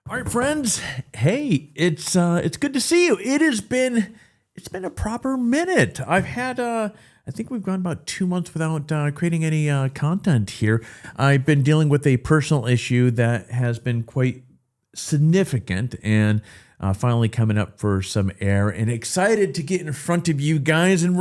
All right, friends. Hey, it's good to see you. It's been a proper minute. I've had I think we've gone about 2 months without creating any content here. I've been dealing with a personal issue that has been quite significant and finally coming up for some air, and excited to get in front of you guys. And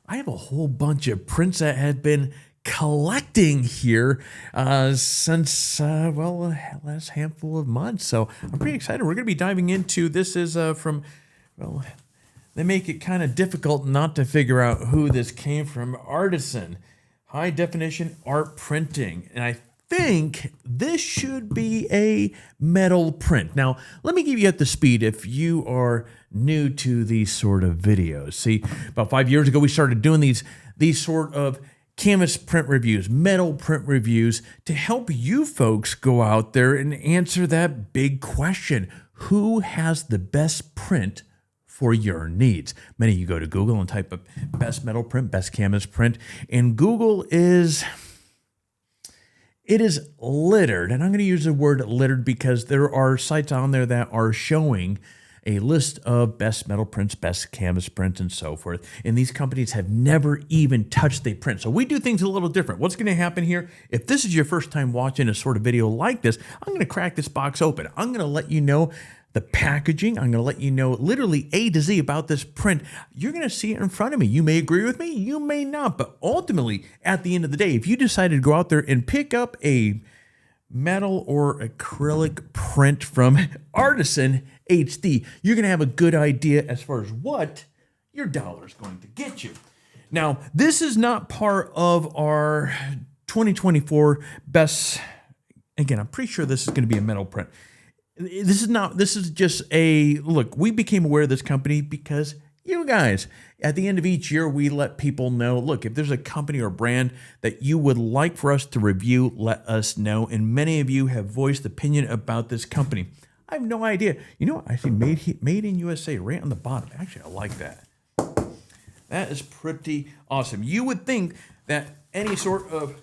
I have a whole bunch of prints that have been collecting here since the last handful of months. So I'm pretty excited. We're going to be diving into this. Is they make it kind of difficult not to figure out who this came from. Artisan, high definition art printing, and I think this should be a metal print. Now, let me give you up to speed if you are new to these sort of videos. See, about 5 years ago, we started doing these sort of canvas print reviews, metal print reviews, to help you folks go out there and answer that big question: who has the best print for your needs? Many of you go to Google and type up best metal print, best canvas print, and Google is littered. And I'm going to use the word littered because there are sites on there that are showing a list of best metal prints, best canvas prints, and so forth. And these companies have never even touched the print. So we do things a little different. What's going to happen here? If this is your first time watching a sort of video like this, I'm going to crack this box open. I'm going to let you know the packaging. I'm going to let you know literally A to Z about this print. You're going to see it in front of me. You may agree with me, you may not. But ultimately, at the end of the day, if you decided to go out there and pick up a metal or acrylic print from Artisan HD, you're going to have a good idea as far as what your dollar is going to get you. Now, this is not part of our 2024 best. Again, I'm pretty sure this is going to be a metal print. This is just a look. We became aware of this company because you guys, at the end of each year, we let people know, look, if there's a company or brand that you would like for us to review, let us know. And many of you have voiced opinion about this company. I have no idea. You know, I see made in USA right on the bottom. Actually, I like that. That is pretty awesome. You would think that any sort of,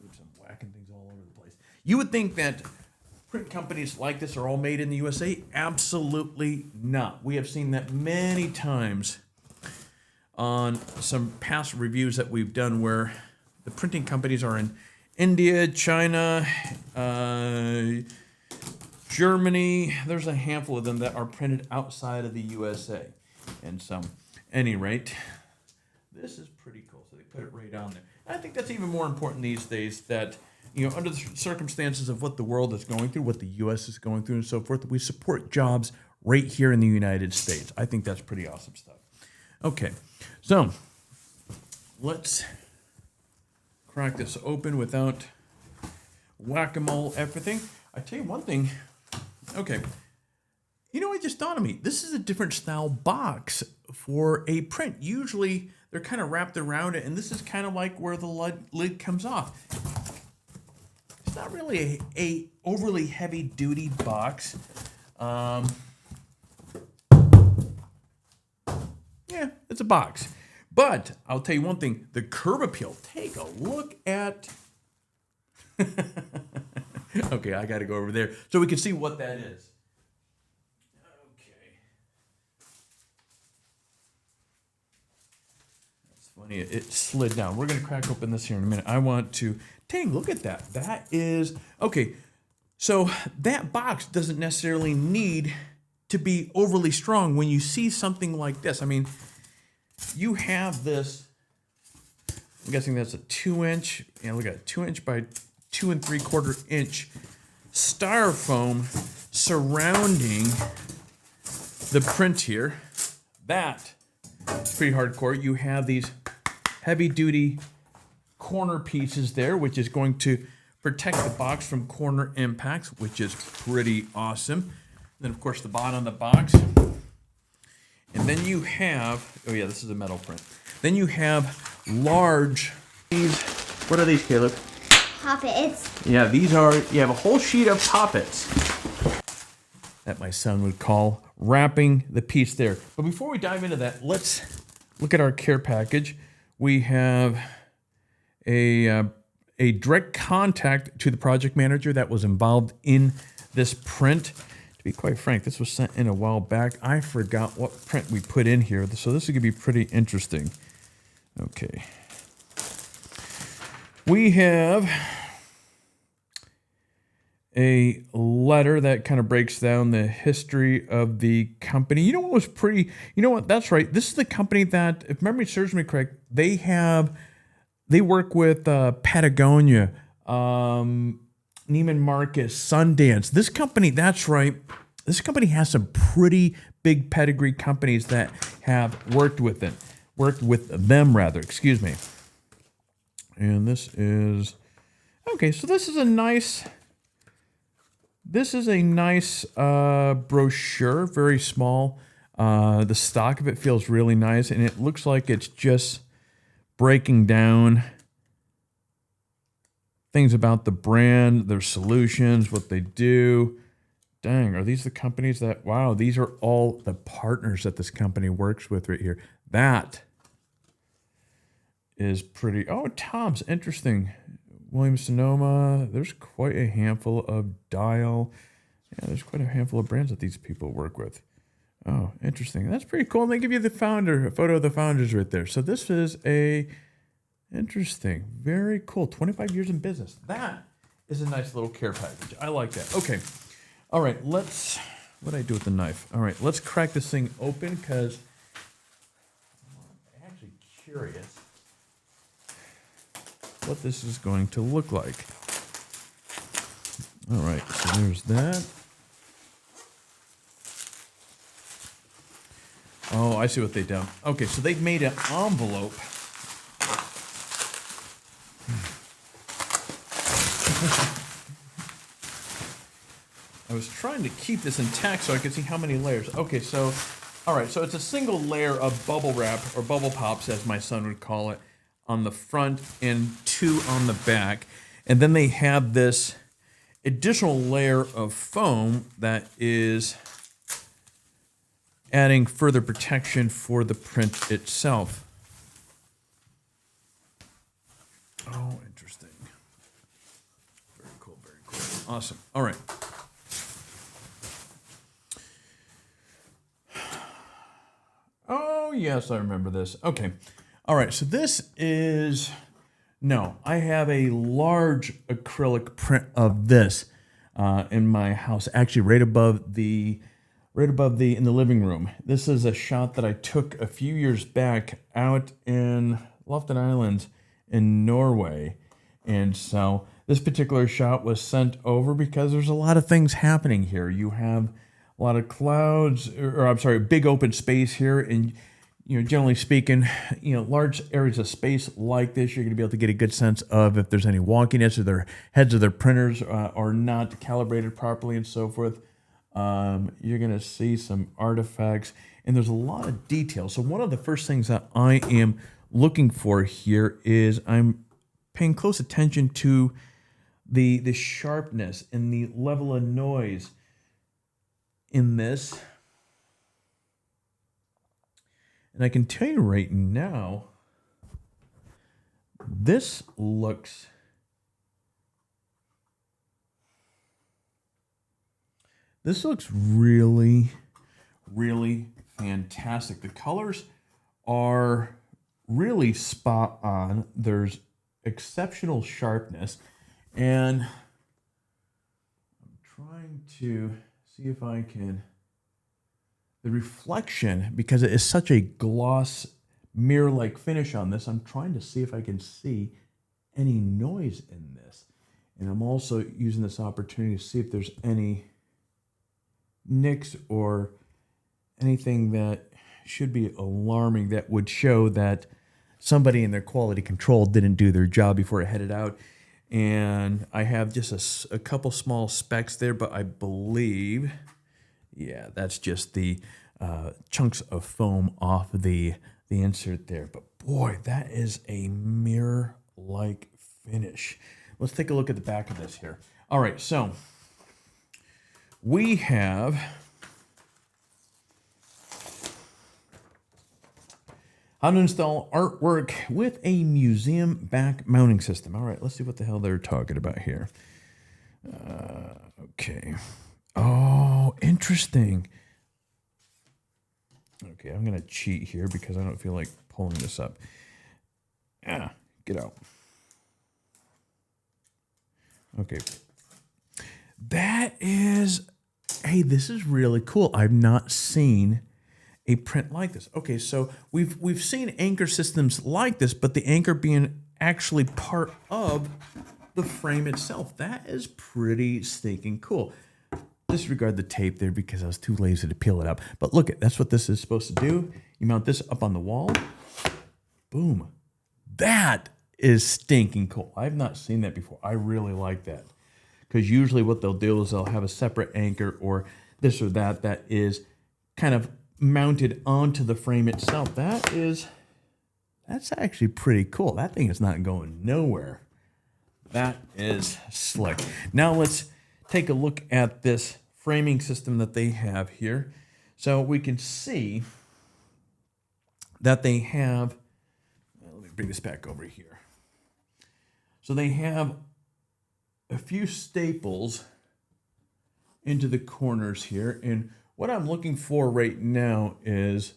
oops, I'm whacking things all over the place. You would think that print companies like this are all made in the USA. Absolutely not. We have seen that many times on some past reviews that we've done where the printing companies are in India, China, Germany. There's a handful of them that are printed outside of the USA. And so, any rate, this is pretty cool. So they put it right on there. I think that's even more important these days, that, you know, under the circumstances of what the world is going through, what the U.S. is going through, and so forth, we support jobs right here in the United States. I think that's pretty awesome stuff. Okay, so let's crack this open without whack-a-mole everything. I tell you one thing. Okay, you know, it just dawned on me. This is a different style box for a print. Usually they're kind of wrapped around it, and this is kind of like where the lid comes off. It's not really a overly heavy-duty box. Yeah, it's a box. But I'll tell you one thing, the curb appeal. Take a look at... Okay, I got to go over there so we can see what that is. Okay. That's funny. It slid down. We're going to crack open this here in a minute. I want to... Dang, look at that. That is... Okay, so that box doesn't necessarily need to be overly strong when you see something like this. I mean, you have this... I'm guessing that's a 2-inch... Yeah, look at it. 2-inch by 2 3/4 inch styrofoam surrounding the print here. That is pretty hardcore. You have these heavy-duty corner pieces there, which is going to protect the box from corner impacts, which is pretty awesome. Then, of course, the bottom of the box. And then you have, oh yeah, this is a metal print. Then you have large, what are these, Caleb? Poppets. Yeah, these are, you have a whole sheet of poppets that my son would call wrapping the piece there. But before we dive into that, let's look at our care package. We have a direct contact to the project manager that was involved in this print. To be quite frank, this was sent in a while back. I forgot what print we put in here, so this is going to be pretty interesting. Okay. We have a letter that kind of breaks down the history of the company. You know what was pretty, you know what, that's right. This is the company that, if memory serves me correct, they work with Patagonia, Neiman Marcus, Sundance. This company, that's right. This company has some pretty big pedigree companies that have worked with them, excuse me. And this is, okay, so this is a nice brochure, very small. The stock of it feels really nice, and it looks like it's just breaking down things about the brand, their solutions, what they do. Dang, are these the companies that, wow, these are all the partners that this company works with right here. That is pretty, oh, Tom's, interesting. Williams-Sonoma, there's quite a handful of Dial. Yeah, there's quite a handful of brands that these people work with. Oh, interesting. That's pretty cool. And they give you a photo of the founders right there. So this is interesting, very cool. 25 years in business. That is a nice little care package. I like that. Okay. All right, what do I do with the knife? All right, let's crack this thing open because I'm actually curious what this is going to look like. All right, so there's that. Oh, I see what they've done. Okay, so they've made an envelope. I was trying to keep this intact so I could see how many layers. Okay, so, all right, so it's a single layer of bubble wrap, or bubble pops, as my son would call it, on the front and 2 on the back. And then they have this additional layer of foam that is adding further protection for the print itself. Oh, interesting. Very cool, very cool. Awesome. All right. Oh, yes, I remember this. Okay. All right, so this is, no, I have a large acrylic print of this in my house, actually right above the, in the living room. This is a shot that I took a few years back out in Lofton Islands in Norway. And so this particular shot was sent over because there's a lot of things happening here. You have a lot of clouds, or I'm sorry, big open space here. And, you know, generally speaking, you know, large areas of space like this, you're going to be able to get a good sense of if there's any wonkiness or their heads of their printers are not calibrated properly and so forth. You're going to see some artifacts, and there's a lot of detail. So one of the first things that I am looking for here is I'm paying close attention to the sharpness and the level of noise in this. And I can tell you right now, this looks really, really fantastic. The colors are really spot on. There's exceptional sharpness, and I'm trying to see if I can, the reflection, because it is such a gloss mirror-like finish on this, I'm trying to see if I can see any noise in this. And I'm also using this opportunity to see if there's any nicks or anything that should be alarming that would show that somebody in their quality control didn't do their job before it headed out. And I have just a couple small specks there, but I believe, yeah, that's just the chunks of foam off the insert there. But boy, that is a mirror-like finish. Let's take a look at the back of this here. All right, so we have how to install artwork with a museum back mounting system. All right, let's see what the hell they're talking about here. Okay. interesting. Okay, I'm going to cheat here because I don't feel like pulling this up. Yeah, get out. Okay. That is, hey, this is really cool. I've not seen a print like this. Okay, so we've seen anchor systems like this, but the anchor being actually part of the frame itself. That is pretty stinking cool. Disregard the tape there because I was too lazy to peel it up. But look, that's what this is supposed to do. You mount this up on the wall. Boom. That is stinking cool. I've not seen that before. I really like that. Because usually what they'll do is they'll have a separate anchor or this or that is kind of mounted onto the frame itself. That's actually pretty cool. That thing is not going nowhere. That is slick. Now let's take a look at this framing system that they have here. So we can see that they have, let me bring this back over here. So they have a few staples into the corners here. And what I'm looking for right now is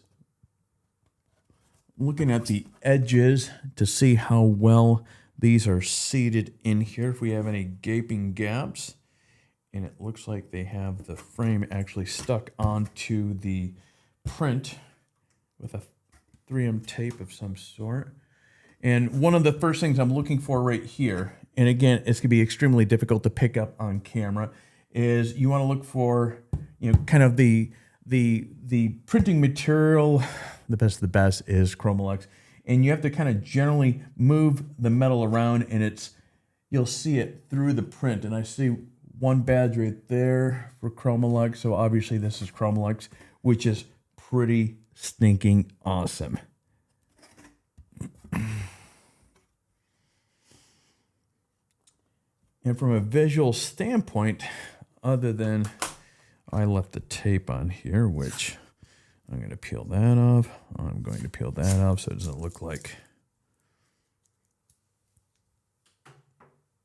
looking at the edges to see how well these are seated in here. If we have any gaping gaps, and it looks like they have the frame actually stuck onto the print with a 3M tape of some sort. And one of the first things I'm looking for right here, and again, it's gonna be extremely difficult to pick up on camera, is you wanna look for, kind of the printing material. The best of the best is Chromalex. And you have to kind of generally move the metal around and you'll see it through the print. And I see one badge right there for Chromalex. So obviously this is Chromalex, which is pretty stinking awesome. And from a visual standpoint, other than I left the tape on here, which I'm going to peel that off. I'm going to peel that off so it doesn't look like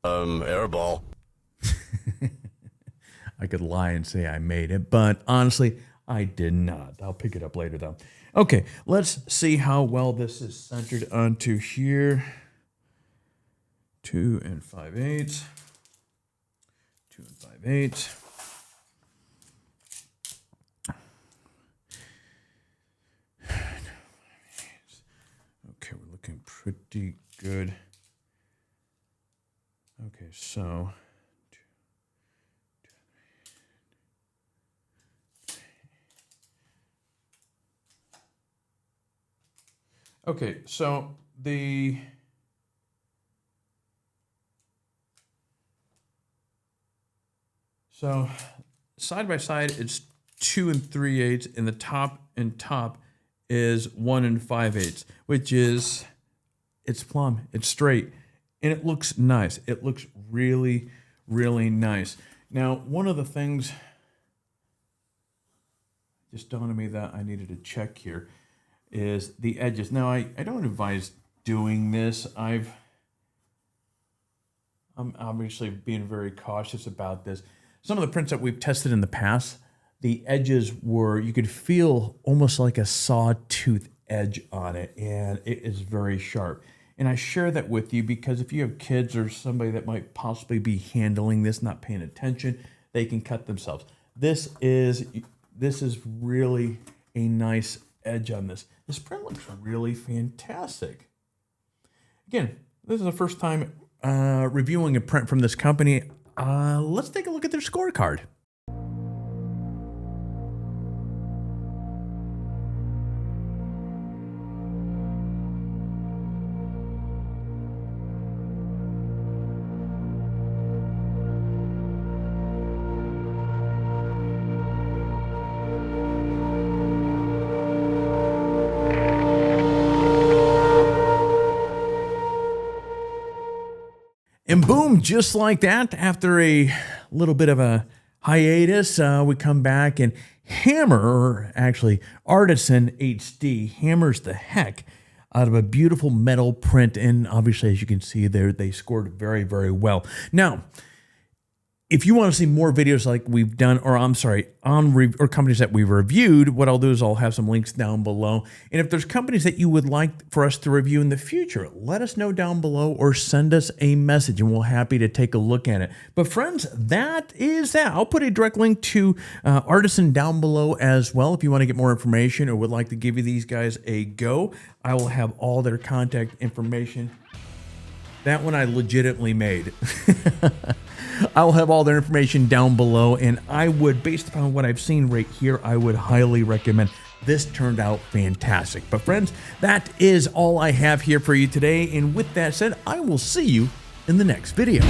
airball. I could lie and say I made it, but honestly, I did not. I'll pick it up later though. Okay, let's see how well this is centered onto here. 2 5/8. 2 5/8. Okay, we're looking pretty good. Okay, so so side by side it's 2 3/8, and the top and top is 1 5/8, which is, it's plumb, it's straight, and it looks nice. It looks really, really nice. Now, one of the things just dawned on me that I needed to check here is the edges. Now, I don't advise doing this. I'm obviously being very cautious about this. Some of the prints that we've tested in the past, the edges were, you could feel almost like a sawtooth edge on it, and it is very sharp. And I share that with you because if you have kids or somebody that might possibly be handling this, not paying attention, they can cut themselves. This is really a nice edge on this. This print looks really fantastic. Again, this is the first time reviewing a print from this company. Let's take a look at their scorecard. And boom, just like that, after a little bit of a hiatus, we come back and Artisan HD hammers the heck out of a beautiful metal print. And obviously, as you can see there, they scored very, very well. Now, if you want to see more videos like we've done, or I'm sorry, or companies that we've reviewed, what I'll do is I'll have some links down below. And if there's companies that you would like for us to review in the future, let us know down below or send us a message and we're happy to take a look at it. But friends, that is that. I'll put a direct link to Artisan down below as well. If you want to get more information or would like to give you these guys a go, I will have all their contact information. That one I legitimately made. I'll have all their information down below, and I would, based upon what I've seen right here, I would highly recommend. This turned out fantastic. But friends, that is all I have here for you today. And with that said, I will see you in the next video.